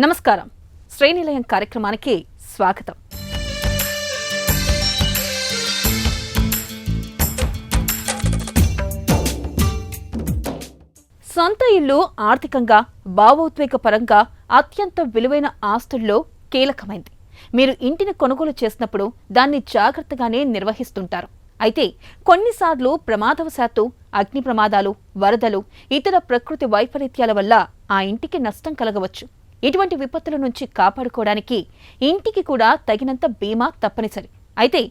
నమస్కారం. శ్రేణిలయం కార్యక్రమానికి స్వాగతం. సొంత ఇల్లు ఆర్థికంగా, భావోద్వేగ పరంగా అత్యంత విలువైన ఆస్తుల్లో కీలకమైంది. మీరు ఇంటిని కొనుగోలు చేసినప్పుడు దాన్ని జాగ్రత్తగానే నిర్వహిస్తుంటారు. అయితే కొన్నిసార్లు ప్రమాదవశాత్తు అగ్ని ప్రమాదాలు, వరదలు, ఇతర ప్రకృతి వైపరీత్యాల వల్ల ఆ ఇంటికి నష్టం కలగవచ్చు. ఇటువంటి విపత్తుల నుంచి కాపాడుకోవడానికి ఇంటికి కూడా తగినంత బీమా తప్పనిసరి. అయితే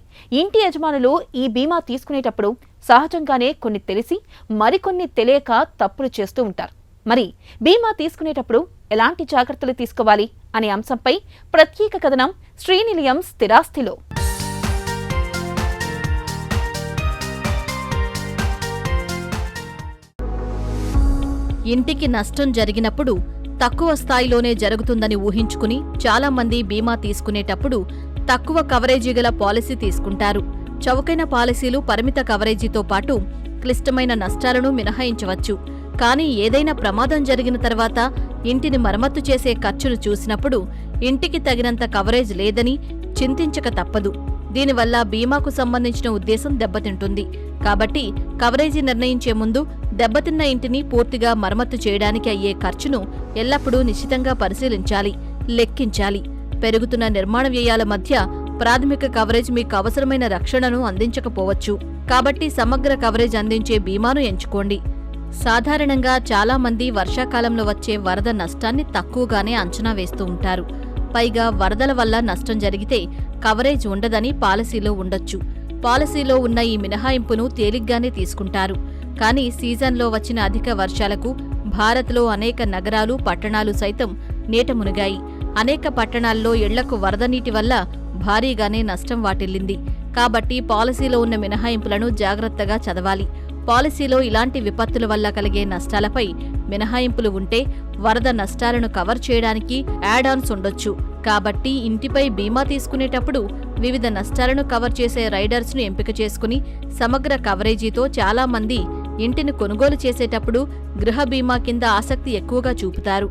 ఇంటి యజమానులు ఈ బీమా తీసుకునేటప్పుడు సహజంగానే కొన్ని తెలిసి మరికొన్ని తెలియక తప్పులు చేస్తూ ఉంటారు. మరి బీమా తీసుకునేటప్పుడు ఎలాంటి జాగ్రత్తలు తీసుకోవాలి అనే అంశంపై ప్రత్యేక కథనం శ్రీనిలయం స్థిరాస్తిలో. ఇంటికి నష్టం జరిగినప్పుడు తక్కువ స్థాయిలోనే జరుగుతుందని ఊహించుకుని చాలామంది బీమా తీసుకునేటప్పుడు తక్కువ కవరేజీ గల పాలసీ తీసుకుంటారు. చౌకైన పాలసీలు పరిమిత కవరేజీతో పాటు క్లిష్టమైన నష్టాలను మినహాయించవచ్చు. కానీ ఏదైనా ప్రమాదం జరిగిన తర్వాత ఇంటిని మరమ్మతు చేసే ఖర్చులు చూసినప్పుడు ఇంటికి తగినంత కవరేజ్ లేదని చింతించక తప్పదు. దీనివల్ల బీమాకు సంబంధించిన ఉద్దేశం దెబ్బతింటుంది. కాబట్టి కవరేజీ నిర్ణయించే ముందు దెబ్బతిన్న ఇంటిని పూర్తిగా మరమ్మతు చేయడానికి అయ్యే ఖర్చును ఎల్లప్పుడూ నిశితంగా పరిశీలించాలి, లెక్కించాలి. పెరుగుతున్న నిర్మాణ వ్యయాల మధ్య ప్రాథమిక కవరేజ్ మీకు అవసరమైన రక్షణను అందించకపోవచ్చు. కాబట్టి సమగ్ర కవరేజ్ అందించే బీమాను ఎంచుకోండి. సాధారణంగా చాలామంది వర్షాకాలంలో వచ్చే వరద నష్టాన్ని తక్కువగానే అంచనా వేస్తూ ఉంటారు. పైగా వరదల వల్ల నష్టం జరిగితే కవరేజ్ ఉండదని పాలసీలో ఉండొచ్చు. పాలసీలో ఉన్న ఈ మినహాయింపును తేలిగ్గానే తీసుకుంటారు. కానీ సీజన్లో వచ్చిన అధిక వర్షాలకు భారత్లో అనేక నగరాలు, పట్టణాలు సైతం నీట మునిగాయి. అనేక పట్టణాల్లో ఇళ్లకు వరద నీటి వల్ల భారీగానే నష్టం వాటిల్లింది. కాబట్టి పాలసీలో ఉన్న మినహాయింపులను జాగ్రత్తగా చదవాలి. పాలసీలో ఇలాంటి విపత్తుల వల్ల కలిగే నష్టాలపై మినహాయింపులు ఉంటే వరద నష్టాలను కవర్ చేయడానికి యాడ్ ఆన్స్ ఉండొచ్చు. కాబట్టి ఇంటిపై బీమా తీసుకునేటప్పుడు వివిధ నష్టాలను కవర్ చేసే రైడర్స్ను ఎంపిక చేసుకుని సమగ్ర కవరేజీతో చాలామంది ఇంటిని కొనుగోలు చేసేటప్పుడు గృహ బీమా కింద ఆసక్తి ఎక్కువగా చూపుతారు.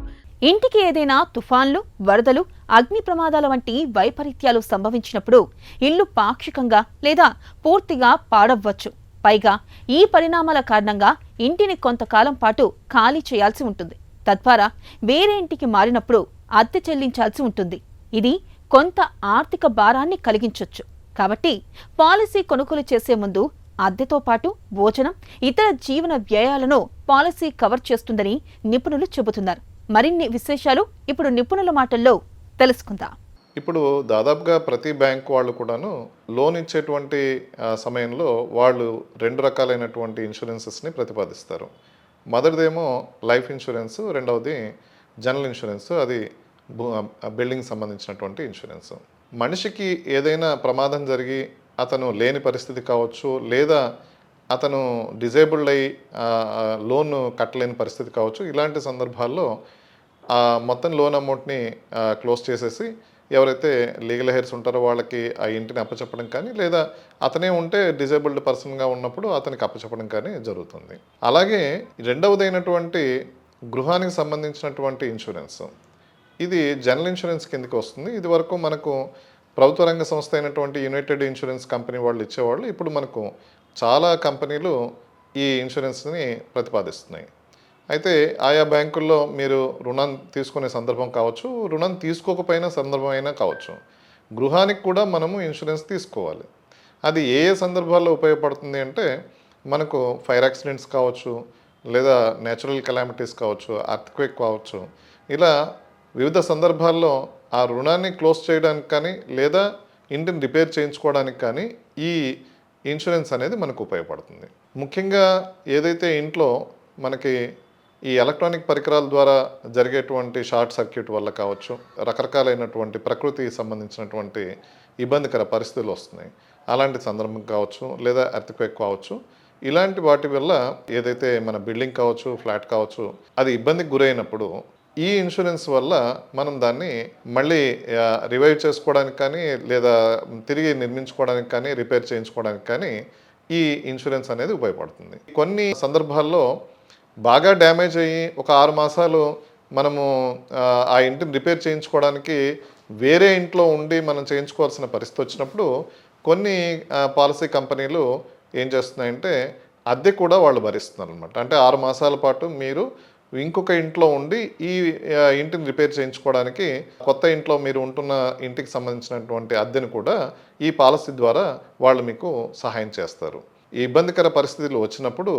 ఇంటికి ఏదైనా తుఫాన్లు, వరదలు, అగ్ని ప్రమాదాల వంటి వైపరీత్యాలు సంభవించినప్పుడు ఇల్లు పాక్షికంగా లేదా పూర్తిగా పాడవ్వచ్చు. పైగా ఈ పరిణామాల కారణంగా ఇంటిని కొంతకాలం పాటు ఖాళీ చేయాల్సి ఉంటుంది. తద్వారా వేరే ఇంటికి మారినప్పుడు అద్దె చెల్లించాల్సి ఉంటుంది. ఇది కొంత ఆర్థిక భారాన్ని కలిగించొచ్చు. కాబట్టి పాలసీ కొనుగోలు చేసే ముందు అద్దెతో పాటు భోజనం, ఇతర జీవన వ్యయాలను పాలసీ కవర్ చేస్తుందని నిపుణులు చెబుతున్నారు. మరిన్ని విశేషాలు ఇప్పుడు నిపుణుల మాటల్లో తెలుసుకుందాం. ఇప్పుడు దాదాపుగా ప్రతి బ్యాంక్ వాళ్ళు కూడాను లోన్ ఇచ్చేటువంటి సమయంలో వాళ్ళు రెండు రకాలైనటువంటి ఇన్సూరెన్సెస్ని ప్రతిపాదిస్తారు. మొదటిదేమో లైఫ్ ఇన్సూరెన్స్, రెండవది జనరల్ ఇన్సూరెన్స్, అది బిల్డింగ్ సంబంధించినటువంటి ఇన్సూరెన్స్. మనిషికి ఏదైనా ప్రమాదం జరిగి అతను లేని పరిస్థితి కావచ్చు, లేదా అతను డిజేబుల్డ్ అయ్యి లోన్ కట్టలేని పరిస్థితి కావచ్చు. ఇలాంటి సందర్భాల్లో మొత్తం లోన్ అమౌంట్ని క్లోజ్ చేసేసి ఎవరైతే లీగల్ హెయిర్స్ ఉంటారో వాళ్ళకి ఆ ఇంటిని అప్పచెప్పడం కానీ, లేదా అతనే ఉంటే డిజేబుల్డ్ పర్సన్గా ఉన్నప్పుడు అతనికి అప్పచెప్పడం కానీ జరుగుతుంది. అలాగే రెండవదైనటువంటి గృహానికి సంబంధించినటువంటి ఇన్సూరెన్స్, ఇది జనరల్ ఇన్సూరెన్స్ కిందకి వస్తుంది. ఇది వరకు మనకు ప్రభుత్వ రంగ సంస్థ అయినటువంటి యునైటెడ్ ఇన్సూరెన్స్ కంపెనీ వాళ్ళు ఇచ్చేవాళ్ళు. ఇప్పుడు మనకు చాలా కంపెనీలు ఈ ఇన్సూరెన్స్ని ప్రతిపాదిస్తున్నాయి. అయితే ఆయా బ్యాంకుల్లో మీరు రుణం తీసుకునే సందర్భం కావచ్చు, రుణం తీసుకోకపోయిన సందర్భం అయినా కావచ్చు, గృహానికి కూడా మనము ఇన్సూరెన్స్ తీసుకోవాలి. అది ఏ ఏ సందర్భాల్లో ఉపయోగపడుతుంది అంటే, మనకు ఫైర్ యాక్సిడెంట్స్ కావచ్చు, లేదా నేచురల్ కెలామిటీస్ కావచ్చు, అర్త్క్వేక్ కావచ్చు, ఇలా వివిధ సందర్భాల్లో ఆ రుణాన్ని క్లోజ్ చేయడానికి కానీ, లేదా ఇంటిని రిపేర్ చేయించుకోవడానికి కానీ ఈ ఇన్సూరెన్స్ అనేది మనకు ఉపయోగపడుతుంది. ముఖ్యంగా ఏదైతే ఇంట్లో మనకి ఈ ఎలక్ట్రానిక్ పరికరాల ద్వారా జరిగేటువంటి షార్ట్ సర్క్యూట్ వల్ల కావచ్చు, రకరకాలైనటువంటి ప్రకృతికి సంబంధించినటువంటి ఇబ్బందికర పరిస్థితులు వస్తున్నాయి. అలాంటి సందర్భం కావచ్చు, లేదా ఎర్త్క్వేక్ కావచ్చు, ఇలాంటి వాటి వల్ల ఏదైతే మన బిల్డింగ్ కావచ్చు, ఫ్లాట్ కావచ్చు, అది ఇబ్బందికి గురైనప్పుడు ఈ ఇన్సూరెన్స్ వల్ల మనం దాన్ని మళ్ళీ రివైవ్ చేసుకోవడానికి కానీ, లేదా తిరిగి నిర్మించుకోవడానికి కానీ, రిపేర్ చేయించుకోవడానికి కానీ ఈ ఇన్సూరెన్స్ అనేది ఉపయోగపడుతుంది. కొన్ని సందర్భాల్లో బాగా డ్యామేజ్ అయ్యి ఒక 6 మాసాలు మనము ఆ ఇంటిని రిపేర్ చేయించుకోవడానికి వేరే ఇంట్లో ఉండి మనం చేయించుకోవాల్సిన పరిస్థితి వచ్చినప్పుడు కొన్ని పాలసీ కంపెనీలు ఏం చేస్తున్నాయంటే అద్దె కూడా వాళ్ళు భరిస్తున్నారు అనమాట. అంటే 6 మాసాల పాటు మీరు ఇంకొక ఇంట్లో ఉండి ఈ ఇంటిని రిపేర్ చేయించుకోవడానికి కొత్త ఇంట్లో మీరు ఉంటున్న ఇంటికి సంబంధించినటువంటి అద్దెను కూడా ఈ పాలసీ ద్వారా వాళ్ళు మీకు సహాయం చేస్తారు. ఈ ఇబ్బందికర పరిస్థితులు వచ్చినప్పుడు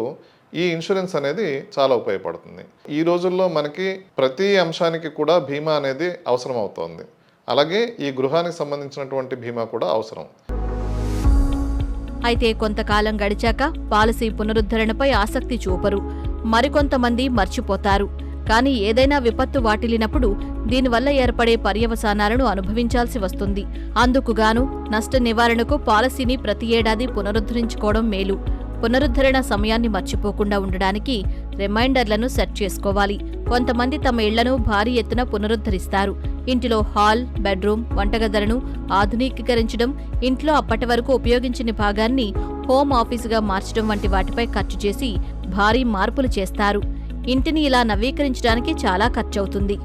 ఈ ఇన్సూరెన్స్ అనేది చాలా ఉపయోగపడుతుంది. ఈ రోజుల్లో మనకి ప్రతి అంశానికి కూడా బీమా అనేది అవసరం అవుతోంది. అలాగే ఈ గృహానికి సంబంధించినటువంటి బీమా కూడా అవసరం. అయితే కొంతకాలం గడిచాక పాలసీ పునరుద్ధరణపై ఆసక్తి చూపరు, మరికొంతమంది మర్చిపోతారు. కానీ ఏదైనా విపత్తు వాటిల్లినప్పుడు దీనివల్ల ఏర్పడే పర్యవసానాలను అనుభవించాల్సి వస్తుంది. అందుకుగాను నష్ట నివారణకు పాలసీని ప్రతి ఏడాది పునరుద్ధరించుకోవడం మేలు. పునరుద్ధరణ సమయాన్ని మర్చిపోకుండా ఉండడానికి రిమైండర్లను సెట్ చేసుకోవాలి. కొంతమంది తమ ఇళ్లను భారీ ఎత్తున పునరుద్ధరిస్తారు. ఇంటిలో హాల్, బెడ్రూమ్, వంటగదులను ఆధునికీకరించడం, ఇంట్లో అప్పటి వరకు ఉపయోగించిన భాగాన్ని హోమ్ ఆఫీసుగా మార్చడం వంటి వాటిపై ఖర్చు చేసి భారీ మార్పులు చేస్తారు. ఇంటిని ఇలా నవీకరించడానికి చాలా ఖర్చవుతుంది.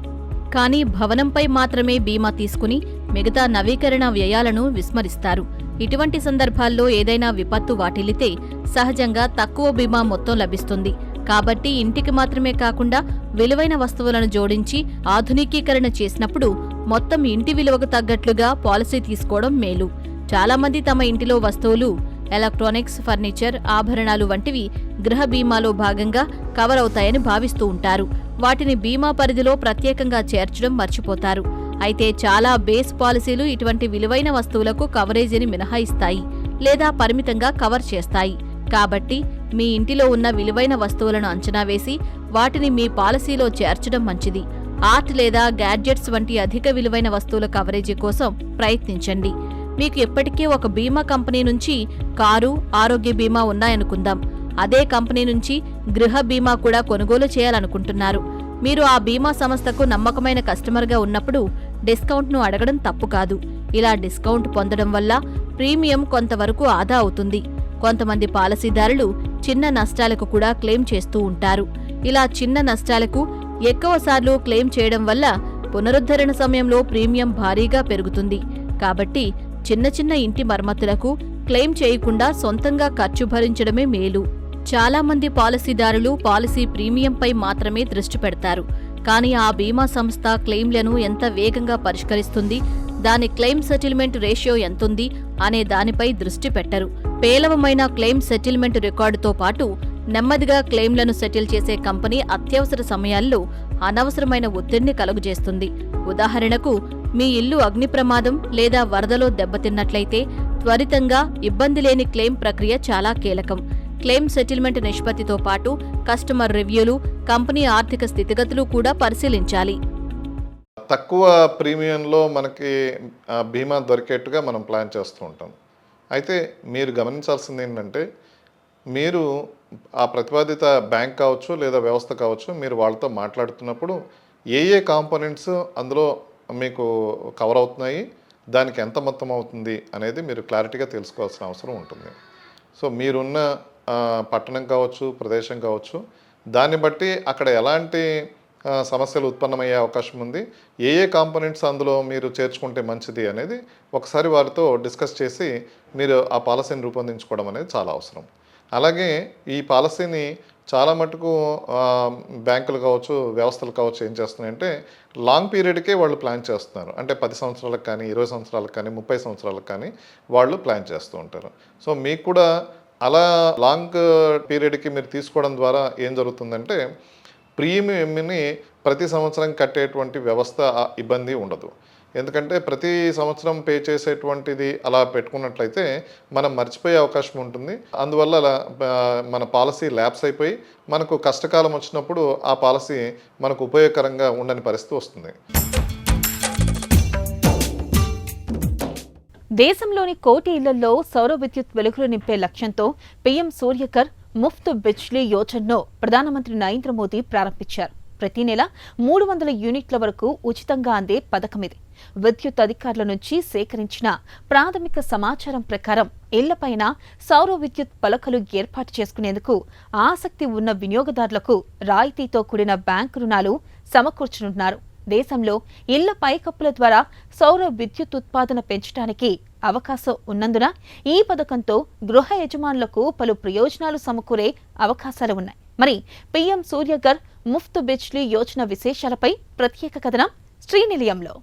కానీ భవనంపై మాత్రమే బీమా తీసుకుని మిగతా నవీకరణ వ్యయాలను విస్మరిస్తారు. ఇటువంటి సందర్భాల్లో ఏదైనా విపత్తు వాటిల్లితే సహజంగా తక్కువ బీమా మొత్తం లభిస్తుంది. కాబట్టి ఇంటికి మాత్రమే కాకుండా విలువైన వస్తువులను జోడించి ఆధునికీకరణ చేసినప్పుడు మొత్తం ఇంటి విలువకు తగ్గట్లుగా పాలసీ తీసుకోవడం మేలు. చాలామంది తమ ఇంటిలో వస్తువులు, ఎలక్ట్రానిక్స్, ఫర్నిచర్, ఆభరణాలు వంటివి గృహ బీమాలో భాగంగా కవర్ అవుతాయని భావిస్తూ ఉంటారు. వాటిని బీమా పరిధిలో ప్రత్యేకంగా చేర్చడం మర్చిపోతారు. అయితే చాలా బేస్ పాలసీలు ఇటువంటి విలువైన వస్తువులకు కవరేజీని మినహాయిస్తాయి లేదా పరిమితంగా కవర్ చేస్తాయి. కాబట్టి మీ ఇంటిలో ఉన్న విలువైన వస్తువులను అంచనా వేసి వాటిని మీ పాలసీలో చేర్చడం మంచిది. ఆర్ట్ లేదా గ్యాడ్జెట్స్ వంటి అధిక విలువైన వస్తువుల కవరేజీ కోసం ప్రయత్నించండి. మీకు ఇప్పటికే ఒక బీమా కంపెనీ నుంచి కారు, ఆరోగ్య బీమా ఉన్నాయనుకుందాం. అదే కంపెనీ నుంచి గృహ బీమా కూడా కొనుగోలు చేయాలనుకుంటున్నారు. మీరు ఆ బీమా సంస్థకు నమ్మకమైన కస్టమర్గా ఉన్నప్పుడు డిస్కౌంట్ను అడగడం తప్పు కాదు. ఇలా డిస్కౌంట్ పొందడం వల్ల ప్రీమియం కొంతవరకు ఆదా అవుతుంది. కొంతమంది పాలసీదారులు చిన్న నష్టాలకు కూడా క్లెయిమ్ చేస్తూ ఉంటారు. ఇలా చిన్న నష్టాలకు ఎక్కువసార్లు క్లెయిమ్ చేయడం వల్ల పునరుద్ధరణ సమయంలో ప్రీమియం భారీగా పెరుగుతుంది. కాబట్టి చిన్న చిన్న ఇంటి మరమ్మతులకు క్లెయిమ్ చేయకుండా సొంతంగా ఖర్చు భరించడమే మేలు. చాలామంది పాలసీదారులు పాలసీ ప్రీమియంపై మాత్రమే దృష్టి పెడతారు. కానీ ఆ బీమా సంస్థ క్లెయిమ్లను ఎంత వేగంగా పరిష్కరిస్తుంది, దాని క్లెయిమ్ సెటిల్మెంట్ రేషియో ఎంతుంది అనే దానిపై దృష్టి పెట్టరు. పేలవమైన క్లెయిమ్ సెటిల్మెంట్ రికార్డుతో పాటు నెమ్మదిగా క్లెయిమ్లను సెటిల్ చేసే కంపెనీ అత్యవసర సమయాల్లో అనవసరమైన ఒత్తిడిని కలుగజేస్తుంది. ఉదాహరణకు, మీ ఇల్లు అగ్ని ప్రమాదం లేదా వరదలో దెబ్బతిన్నట్లయితే త్వరితంగా ఇబ్బంది లేని క్లెయిమ్ ప్రక్రియ చాలా కీలకం. క్లెయిమ్ సెటిల్మెంట్ నిష్పత్తితో పాటు కస్టమర్ రివ్యూలు, కంపెనీ ఆర్థిక స్థితిగతులు కూడా పరిశీలించాలి. తక్కువ ప్రీమియంలో మనకి బీమా దొరికేట్టుగా మనం ప్లాన్ చేస్తూ ఉంటాం. అయితే మీరు గమనించాల్సింది ఏంటంటే, మీరు ఆ ప్రతిపాదిత బ్యాంక్ కావచ్చు లేదా వ్యవస్థ కావచ్చు, మీరు వాళ్ళతో మాట్లాడుతున్నప్పుడు ఏ కాంపోనెంట్స్ అందులో మీకు కవర్ అవుతున్నాయి, దానికి ఎంత మొత్తం అవుతుంది అనేది మీరు క్లారిటీగా తెలుసుకోవాల్సిన అవసరం ఉంటుంది. సో మీరున్న పట్టణం కావచ్చు, ప్రదేశం కావచ్చు, దాన్ని బట్టి అక్కడ ఎలాంటి సమస్యలు ఉత్పన్నమయ్యే అవకాశం ఉంది, ఏ కాంపోనెంట్స్ అందులో మీరు చేర్చుకుంటే మంచిది అనేది ఒకసారి వారితో డిస్కస్ చేసి మీరు ఆ పాలసీని రూపొందించుకోవడం అనేది చాలా అవసరం. అలాగే ఈ పాలసీని చాలా మటుకు బ్యాంకులు కావచ్చు, వ్యవస్థలు కావచ్చు ఏం చేస్తున్నాయంటే లాంగ్ పీరియడ్కే వాళ్ళు ప్లాన్ చేస్తున్నారు. అంటే 10 సంవత్సరాలకు కానీ, 20 సంవత్సరాలకు కానీ, 30 సంవత్సరాలకు కానీ వాళ్ళు ప్లాన్ చేస్తూ ఉంటారు. సో మీకు కూడా అలా లాంగ్ పీరియడ్కి మీరు తీసుకోవడం ద్వారా ఏం జరుగుతుందంటే, ప్రీమియంని ప్రతి సంవత్సరం కట్టేటువంటి వ్యవస్థ ఇబ్బంది ఉండదు. ఎందుకంటే ప్రతి సంవత్సరం పే చేసేటువంటిది అలా పెట్టుకున్నట్లయితే మనం మర్చిపోయే అవకాశం ఉంటుంది. అందువల్ల మన పాలసీ ల్యాప్స్ అయిపోయి మనకు కష్టకాలం వచ్చినప్పుడు ఆ పాలసీ మనకు ఉపయోగకరంగా ఉండని పరిస్థితి వస్తుంది. దేశంలోని కోటి ఇళ్లలో సౌర విద్యుత్ వెలుగులు నింపే లక్ష్యంతో పీఎం సూర్యకర్ ముఫ్త్ బిజ్లీ యోజనను ప్రధానమంత్రి నరేంద్ర మోదీ ప్రారంభించారు. ప్రతి నెల 300 యూనిట్ల వరకు ఉచితంగా అందే పథకం ఇది. విద్యుత్ అధికారుల నుంచి సేకరించిన ప్రాథమిక సమాచారం ప్రకారం ఇళ్లపైన సౌర విద్యుత్ పలకలు ఏర్పాటు చేసుకునేందుకు ఆసక్తి ఉన్న వినియోగదారులకు రాయితీతో కూడిన బ్యాంకు రుణాలు సమకూర్చనున్నారు. దేశంలో ఇళ్ల పైకప్పుల ద్వారా సౌర విద్యుత్ ఉత్పాదన పెంచడానికి అవకాశం ఉన్నందున ఈ పథకంతో గృహ యజమానులకు పలు ప్రయోజనాలు సమకూరే అవకాశాలు ఉన్నాయి. మరి పీఎం సూర్యఘర్ ముఫ్త్ బిజ్లీ యోజన విశేషాలపై ప్రత్యేక కథనం శ్రీనిలయంలో.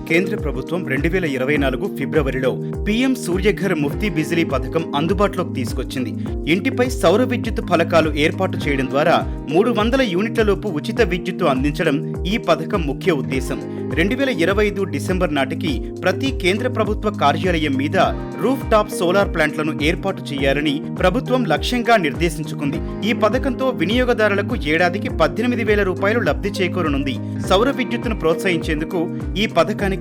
కేంద్ర ప్రభుత్వం 2024 ఫిబ్రవరిలో పీఎం సూర్యఘర్ ముఫ్తీ బిజిలీ పథకం అందుబాటులోకి తీసుకొచ్చింది. ఇంటిపై సౌర విద్యుత్ ఫలకాలు ఏర్పాటు చేయడం ద్వారా 300 యూనిట్లలోపు ఉచిత విద్యుత్తు అందించడం ఈ పథకం ముఖ్య ఉద్దేశం. 2025 డిసెంబర్ నాటికి ప్రతి కేంద్ర ప్రభుత్వ కార్యాలయం మీద రూఫ్ టాప్ సోలార్ ప్లాంట్లను ఏర్పాటు చేయాలని ప్రభుత్వం లక్ష్యంగా నిర్దేశించుకుంది. ఈ పథకంతో వినియోగదారులకు ఏడాదికి 18,000 రూపాయలు లబ్ధి చేకూరనుంది. సౌర విద్యుత్తును ప్రోత్సహించేందుకు ఈ పథకానికి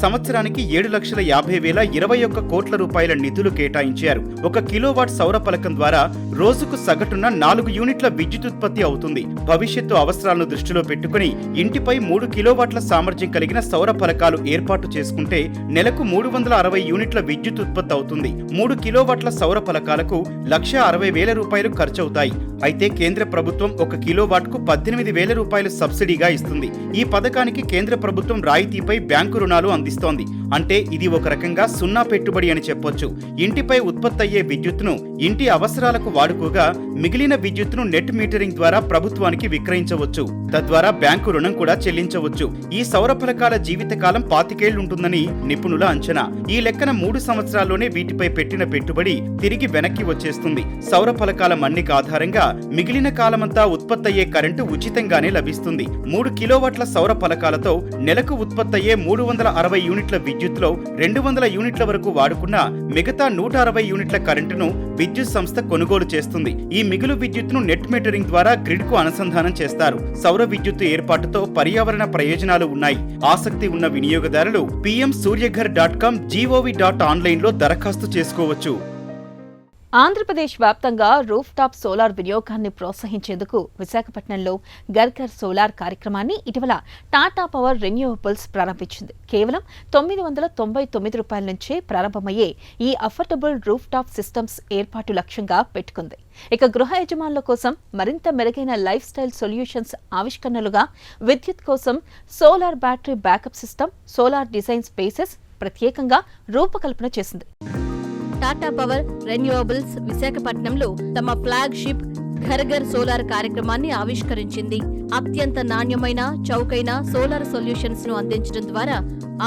సంవత్సరానికి 7,50,021 కోట్ల రూపాయల నిధులు కేటాయించారు. 1 కిలోవాట్ సౌర పలకం ద్వారా రోజుకు సగటున 4 యూనిట్ల విద్యుత్ ఉత్పత్తి అవుతుంది. భవిష్యత్తు అవసరాలను దృష్టిలో పెట్టుకుని ఇంటిపై 3 కిలోవాట్ల సామర్థ్యం కలిగిన సౌర ఫలకాలు ఏర్పాటు చేసుకుంటే నెలకు 360 యూనిట్ల విద్యుత్ ఉత్పత్తి అవుతుంది. 3 కిలోవాట్ల సౌర ఫలకాలకు 1,60,000 రూపాయలు ఖర్చవుతాయి. అయితే కేంద్ర ప్రభుత్వం 1 కిలోవాట్కు 18,000 రూపాయలు సబ్సిడీగా ఇస్తుంది. ఈ పథకానికి కేంద్ర ప్రభుత్వం రాయితీపై బ్యాంకు రుణాలు అందిస్తోంది. అంటే ఇది ఒక రకంగా సున్నా పెట్టుబడి అని చెప్పొచ్చు. ఇంటిపై ఉత్పత్తి అయ్యే విద్యుత్తును ఇంటి అవసరాలకు వాడుకోగా మిగిలిన విద్యుత్తును నెట్ మీటరింగ్ ద్వారా ప్రభుత్వానికి విక్రయించవచ్చు. తద్వారా బ్యాంకు రుణం కూడా చెల్లించవచ్చు. ఈ సౌర ఫలకాల జీవితకాలం 25 ఏళ్లు ఉంటుందని నిపుణుల అంచనా. ఈ లెక్కన 3 సంవత్సరాల్లోనే వీటిపై పెట్టిన పెట్టుబడి తిరిగి వెనక్కి వచ్చేస్తుంది. సౌర ఫలకాల మన్నిక ఆధారంగా మిగిలిన కాలమంతా ఉత్పత్తి అయ్యే కరెంటు ఉచితంగానే లభిస్తుంది. 3 కిలోవాట్ల సౌర ఫలకాలతో నెలకు ఉత్పత్తి అయ్యే 360 యూనిట్ల విద్యుత్తులో 200 యూనిట్ల వరకు వాడుకున్న మిగతా 160 యూనిట్ల కరెంటును విద్యుత్ సంస్థ కొనుగోలు చేస్తుంది. ఈ మిగులు విద్యుత్తును నెట్ మీటరింగ్ ద్వారా గ్రిడ్ కు అనుసంధానం చేస్తారు. సౌర విద్యుత్తు ఏర్పాటుతో పర్యావరణ ప్రయోజనాలు ఉన్నాయి. ఆసక్తి ఉన్న వినియోగదారులు pmsuryaghar.com/gov.online లో దరఖాస్తు చేసుకోవచ్చు. ఆంధ్రప్రదేశ్ వ్యాప్తంగా రూఫ్ టాప్ సోలార్ వినియోగాన్ని ప్రోత్సహించేందుకు విశాఖపట్నంలో ఘర్ ఘర్ సోలార్ కార్యక్రమాన్ని ఇటీవల టాటా పవర్ రెన్యూవబుల్స్ ప్రారంభించింది. కేవలం 999 రూపాయల నుంచే ప్రారంభమయ్యే ఈ అఫోర్డబుల్ రూఫ్ టాప్ సిస్టమ్స్ ఏర్పాటు లక్ష్యంగా పెట్టుకుంది. ఇక గృహ యజమానుల కోసం మరింత మెరుగైన లైఫ్ స్టైల్ సొల్యూషన్స్ ఆవిష్కరణలుగా విద్యుత్ కోసం solar battery backup system, solar design spaces ప్రత్యేకంగా రూపకల్పన చేసింది. టాటా పవర్ రెన్యూవబుల్స్ విశాఖపట్నంలో తమ ఫ్లాగ్షిప్ ఘర్ ఘర్ సోలార్ కార్యక్రమాన్ని ఆవిష్కరించింది. అత్యంత నాణ్యమైన, చౌకైన సోలార్ సొల్యూషన్స్ ను అందించడం ద్వారా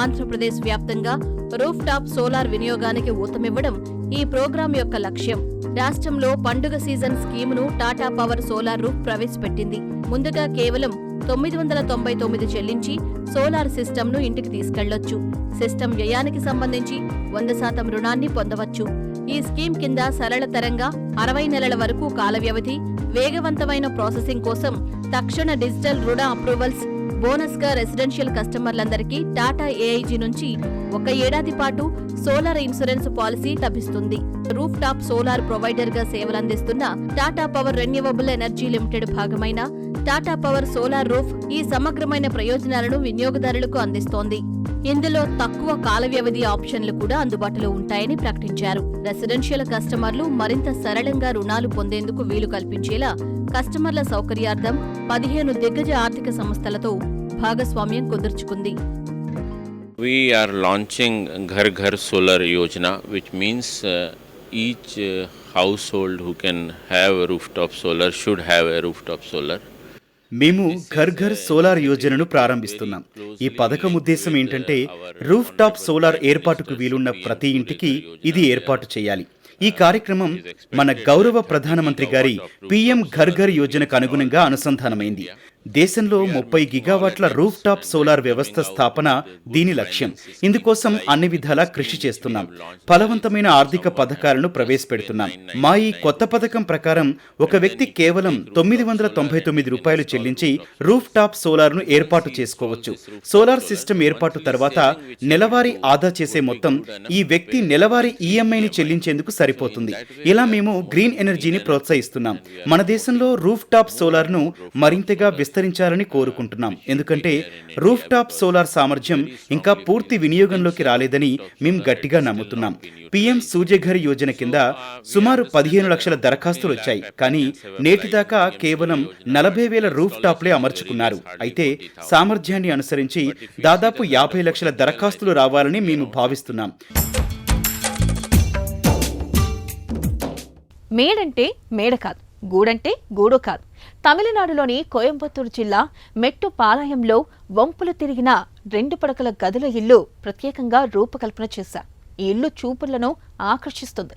ఆంధ్రప్రదేశ్ వ్యాప్తంగా రూఫ్ టాప్ సోలార్ వినియోగానికి ఊతమివ్వడం ఈ ప్రోగ్రాం యొక్క లక్ష్యం. రాష్ట్రంలో పండుగ సీజన్ స్కీమును టాటా పవర్ సోలార్ రూఫ్ ప్రవేశపెట్టింది. ముందుగా కేవలం 999 చెల్లించి సోలార్ సిస్టమ్ను ఇంటికి తీసుకెళ్లొచ్చు. సిస్టమ్ వ్యయానికి సంబంధించి 100% రుణాన్ని పొందవచ్చు. ఈ స్కీమ్ కింద సరళతరంగా 60 నెలల వరకు కాల వ్యవధి, వేగవంతమైన ప్రాసెసింగ్ కోసం తక్షణ డిజిటల్ రుణ అప్రూవల్స్, బోనస్ గా రెసిడెన్షియల్ కస్టమర్లందరికీ టాటా ఏఐజీ నుంచి 1 ఏడాది పాటు సోలార్ ఇన్సూరెన్స్ పాలసీ లభిస్తుంది. రూఫ్ టాప్ సోలార్ ప్రొవైడర్ గా సేవలందిస్తున్న Tata Power Renewable Energy Limited భాగమైన టాటా పవర్ సోలార్ రూఫ్ ఈ సమగ్రమైన ప్రయోజనాలను వినియోగదారులకు అందిస్తోంది. ఇందులో తక్కువ కాల వ్యవధి ఆప్షన్లు కూడా అందుబాటులో ఉంటాయని ప్రకటించారు. రెసిడెన్షియల్ కస్టమర్లు మరింత సరళంగా రుణాలు పొందేందుకు వీలు కల్పించేలా కస్టమర్ల సౌకర్యార్థం 15 దిగ్గజ ఆర్థిక సంస్థలతో భాగస్వామ్యం కుదుర్చుకుంది. We are launching Ghar Ghar Solar Yojana, which means each household who can have a rooftop solar should have a rooftop solar. మేము ఘర్ ఘర్ సోలార్ యోజనను ప్రారంభిస్తున్నాం. ఈ పథకం ఉద్దేశం ఏంటంటే రూఫ్ టాప్ సోలార్ ఏర్పాటుకు వీలున్న ప్రతి ఇంటికి ఇది ఏర్పాటు చేయాలి. ఈ కార్యక్రమం మన గౌరవ ప్రధానమంత్రి గారి పీఎం ఘర్ ఘర్ యోజనకు అనుగుణంగా అనుసంధానమైంది. దేశంలో 30 గిగావాట్ల రూఫ్ టాప్ సోలార్ వ్యవస్థ స్థాపన దీని లక్ష్యం. ఇందుకోసం అన్ని విధాలా కృషి చేస్తున్నాం. ఫలవంతమైన ఆర్థిక పథకాలను ప్రవేశపెడుతున్నాం. మా ఈ కొత్త పథకం ప్రకారం ఒక వ్యక్తి కేవలం 999 రూపాయలు చెల్లించి రూఫ్ టాప్ సోలార్ ను ఏర్పాటు చేసుకోవచ్చు. సోలార్ సిస్టమ్ ఏర్పాటు తర్వాత నెలవారీ ఆదా చేసే మొత్తం ఈ వ్యక్తి నెలవారీ ఈఎంఐని చెల్లించేందుకు సరిపోతుంది. ఇలా మేము గ్రీన్ ఎనర్జీని ప్రోత్సహిస్తున్నాం. మన దేశంలో రూఫ్ టాప్ సోలార్ ను మరింతగా విస్తరించాలని కోరుకుంటున్నాం. ఎందుకంటే రూఫ్ టాప్ సోలార్ సామర్థ్యం ఇంకా పూర్తి వినియోగంలోకి రాలేదని మేము గట్టిగా నమ్ముతున్నాం. పీఎం సూర్యఘర్ యోజన కింద సుమారు 15 లక్షల దరఖాస్తులు వచ్చాయి. కానీ నేటిదాకా కేవలం 40,000 రూఫ్ టాప్లే అమర్చుకున్నారు. అయితే సామర్థ్యాన్ని అనుసరించి దాదాపు 50 లక్షల దరఖాస్తులు రావాలని మేము భావిస్తున్నాం. మేడంటే మేడ కాదు, గూడంటే గూడు కాదు. తమిళనాడులోని కోయంబత్తూరు జిల్లా మెట్టుపాలయంలో వంపులు తిరిగిన 2 పడకల గదుల ఇల్లు ప్రత్యేకంగా రూపకల్పన చేశారు. ఈ ఇల్లు చూపులను ఆకర్షిస్తుంది.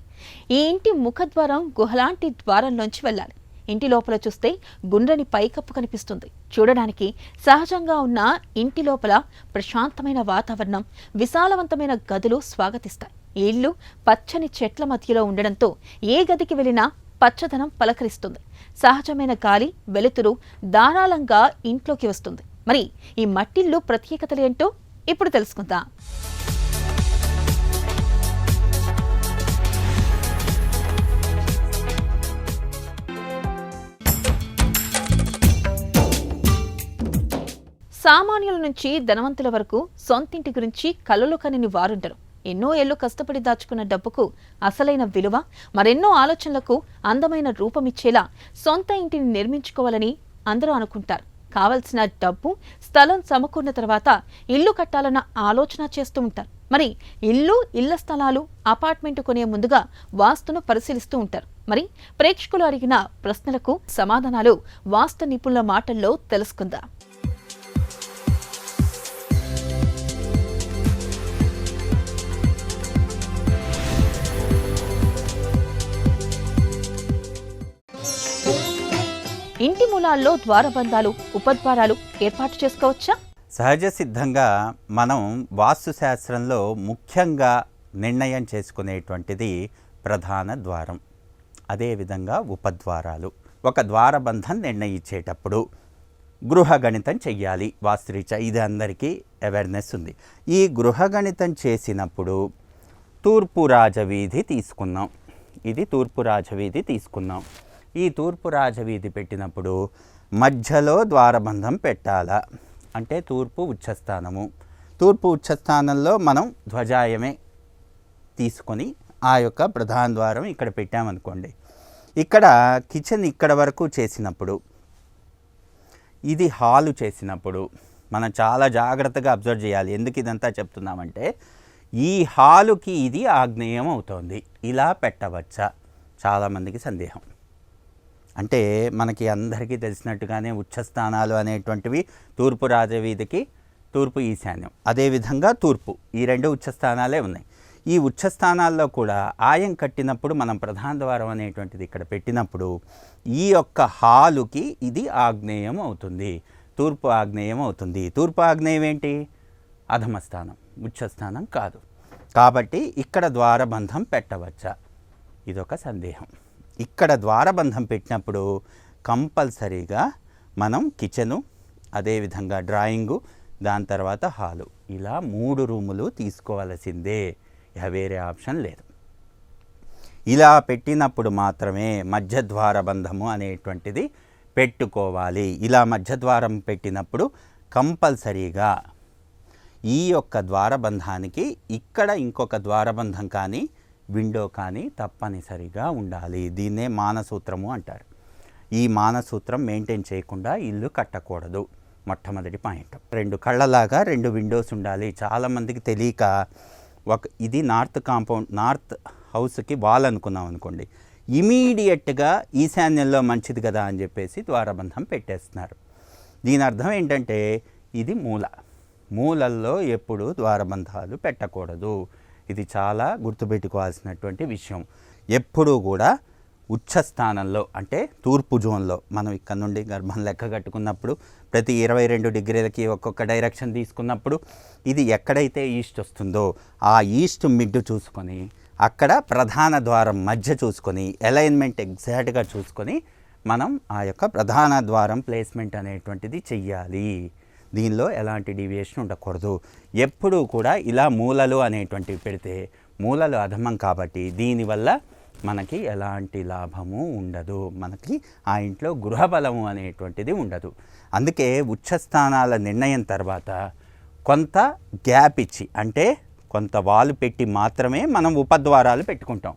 ఈ ఇంటి ముఖద్వారం గుహలాంటి ద్వారంలోంచి వెళ్ళాలి. ఇంటి లోపల చూస్తే గుండ్రని పైకప్పు కనిపిస్తుంది. చూడడానికి సహజంగా ఉన్న ఇంటి లోపల ప్రశాంతమైన వాతావరణం, విశాలవంతమైన గదులు స్వాగతిస్తాయి. ఈ ఇల్లు పచ్చని చెట్ల మధ్యలో ఉండడంతో ఏ గదికి వెళ్ళినా పచ్చదనం పలకరిస్తుంది. సహజమైన గాలి, వెలుతురు ధారాళంగా ఇంట్లోకి వస్తుంది. మరి ఈ మట్టిల్లు ప్రత్యేకతలు ఏంటో ఇప్పుడు తెలుసుకుందాం. సామాన్యుల నుంచి ధనవంతుల వరకు సొంతింటి గురించి కలలు కనిని వారుండరు. ఎన్నో ఏళ్లు కష్టపడి దాచుకున్న డబ్బుకు అసలైన విలువ, మరెన్నో ఆలోచనలకు అందమైన రూపమిచ్చేలా సొంత ఇంటిని నిర్మించుకోవాలని అందరూ అనుకుంటారు. కావలసిన డబ్బు, స్థలం సమకూర్చిన తర్వాత ఇల్లు కట్టాలన్న ఆలోచన చేస్తూ ఉంటారు. మరి ఇళ్ల స్థలాలు, అపార్ట్మెంట్ కొనే ముందుగా వాస్తును పరిశీలిస్తూ ఉంటారు. మరి ప్రేక్షకులు అడిగిన ప్రశ్నలకు సమాధానాలు వాస్తు నిపుణుల మాటల్లో తెలుసుకుందాం. ఇంటి మూలాల్లో ద్వారబంధాలు, ఉపద్వారాలు ఏర్పాటు చేసుకోవచ్చా? సహజ సిద్ధంగా మనం వాస్తు శాస్త్రంలో ముఖ్యంగా నిర్ణయం చేసుకునేటువంటిది ప్రధాన ద్వారం, అదేవిధంగా ఉపద్వారాలు. ఒక ద్వారబంధం నిర్ణయించేటప్పుడు గృహగణితం చెయ్యాలి వాస్తురీత్యా. ఇది అందరికీ అవేర్నెస్ ఉంది. ఈ గృహగణితం చేసినప్పుడు తూర్పు రాజవీధి తీసుకున్నాం. ఇది తూర్పు రాజవీధి తీసుకున్నాం. ఈ తూర్పు రాజవీధి పెట్టినప్పుడు మధ్యలో ద్వారబంధం పెట్టాలా అంటే తూర్పు ఉచ్చస్థానము. తూర్పు ఉచ్చస్థానంలో మనం ధ్వజాయమే తీసుకొని ఆ యొక్క ప్రధాన ద్వారం ఇక్కడ పెట్టామనుకోండి. ఇక్కడ కిచెన్ ఇక్కడ వరకు చేసినప్పుడు, ఇది హాలు చేసినప్పుడు మనం చాలా జాగ్రత్తగా అబ్జర్వ్ చేయాలి. ఎందుకు ఇదంతా చెప్తున్నామంటే ఈ హాలుకి ఇది ఆగ్నేయం అవుతోంది. ఇలా పెట్టవచ్చా? చాలామందికి సందేహం. అంటే మనకి అందరికీ తెలిసినట్టుగానే ఉచ్చస్థానాలు అనేటువంటివి తూర్పు రాజవీధికి తూర్పు ఈశాన్యం, అదేవిధంగా తూర్పు, ఈ 2 ఉచ్చస్థానాలే ఉన్నాయి. ఈ ఉచ్చస్థానాల్లో కూడా ఆయం కట్టినప్పుడు మనం ప్రధాన ద్వారం అనేటువంటిది ఇక్కడ పెట్టినప్పుడు ఈ యొక్క హాలుకి ఇది ఆగ్నేయం అవుతుంది, తూర్పు ఆగ్నేయం అవుతుంది. తూర్పు ఆగ్నేయం ఏంటి? అధమస్థానం, ఉచ్చస్థానం కాదు. కాబట్టి ఇక్కడ ద్వారబంధం పెట్టవచ్చా? ఇదొక సందేహం. ఇక్కడ ద్వారబంధం పెట్టినప్పుడు కంపల్సరీగా మనం కిచెను, అదేవిధంగా డ్రాయింగు, దాని తర్వాత హాలు, ఇలా 3 రూములు తీసుకోవాల్సిందే. ఇక వేరే ఆప్షన్ లేదు. ఇలా పెట్టినప్పుడు మాత్రమే మధ్యద్వారబంధము అనేటువంటిది పెట్టుకోవాలి. ఇలా మధ్యద్వారం పెట్టినప్పుడు కంపల్సరీగా ఈ యొక్క ద్వారబంధానికి ఇక్కడ ఇంకొక ద్వారబంధం కానీ విండో కానీ తప్పనిసరిగా ఉండాలి. దీన్నే మానసూత్రము అంటారు. ఈ మానసూత్రం మెయింటైన్ చేయకుండా ఇల్లు కట్టకూడదు. మొట్టమొదటి పాయింట్. 2 కళ్ళలాగా 2 విండోస్ ఉండాలి. చాలామందికి తెలియక ఇది నార్త్ కాంపౌండ్, నార్త్ హౌస్కి వాల్ అనుకున్నాం అనుకోండి, ఇమీడియట్గా ఈశాన్యంలో మంచిది కదా అని చెప్పేసి ద్వారబంధం పెట్టేస్తున్నారు. దీని అర్థం ఏంటంటే ఇది మూలల్లో ఎప్పుడు ద్వారబంధాలు పెట్టకూడదు. ఇది చాలా గుర్తుపెట్టుకోవాల్సినటువంటి విషయం. ఎప్పుడూ కూడా ఉచ్చస్థానంలో అంటే తూర్పు జోన్లో మనం ఇక్కడ నుండి గర్భం లెక్క కట్టుకున్నప్పుడు ప్రతి 22 డిగ్రీలకి ఒక్కొక్క డైరెక్షన్ తీసుకున్నప్పుడు ఇది ఎక్కడైతే ఈస్ట్ వస్తుందో ఆ ఈస్ట్ మిడ్ చూసుకొని అక్కడ ప్రధాన ద్వారం మధ్య చూసుకొని అలైన్మెంట్ ఎగ్జాక్ట్గా చూసుకొని మనం ఆ యొక్క ప్రధాన ద్వారం ప్లేస్మెంట్ అనేటువంటిది చెయ్యాలి. దీనిలో ఎలాంటి డీవియేషన్ ఉండకూడదు. ఎప్పుడూ కూడా ఇలా మూలలు అనేటువంటివి పెడితే మూలలు అధమం కాబట్టి దీనివల్ల మనకి ఎలాంటి లాభము ఉండదు, మనకి ఆ ఇంట్లో గృహబలము అనేటువంటిది ఉండదు. అందుకే ఉచ్చస్థానాల నిర్ణయం తర్వాత కొంత గ్యాప్ ఇచ్చి, అంటే కొంత వాలు పెట్టి మాత్రమే మనం ఉపద్వారాలు పెట్టుకుంటాం.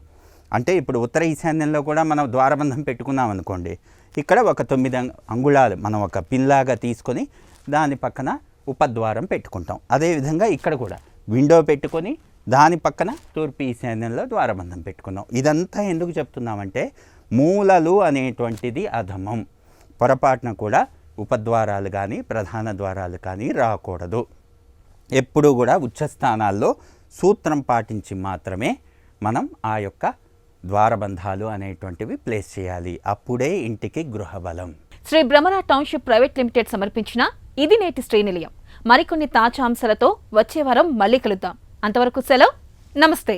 అంటే ఇప్పుడు ఉత్తర ఈశాన్యంలో కూడా మనం ద్వారబంధం పెట్టుకున్నాం అనుకోండి, ఇక్కడ ఒక 9 అంగుళాలు మనం ఒక పిల్లాగా తీసుకొని దాని పక్కన ఉపద్వారం పెట్టుకుంటాం. అదేవిధంగా ఇక్కడ కూడా విండో పెట్టుకొని దాని పక్కన తూర్పు ఈశాన్యంలో ద్వారబంధం పెట్టుకున్నాం. ఇదంతా ఎందుకు చెప్తున్నామంటే మూలలు అనేటువంటిది అధమం, పొరపాటున కూడా ఉపద్వారాలు కానీ ప్రధాన ద్వారాలు కానీ రాకూడదు. ఎప్పుడూ కూడా ఉచ్చస్థానాల్లో సూత్రం పాటించి మాత్రమే మనం ఆ యొక్క ద్వారబంధాలు అనేటువంటివి ప్లేస్ చేయాలి. అప్పుడే ఇంటికి గృహబలం. Shri Bhramara township private limited సమర్పించిన ఇది నేటి శ్రీనిలయం. మరికొన్ని తాజా అంశాలతో వచ్చే వారం మళ్ళీ కలుద్దాం. అంతవరకు సెలవు, నమస్తే.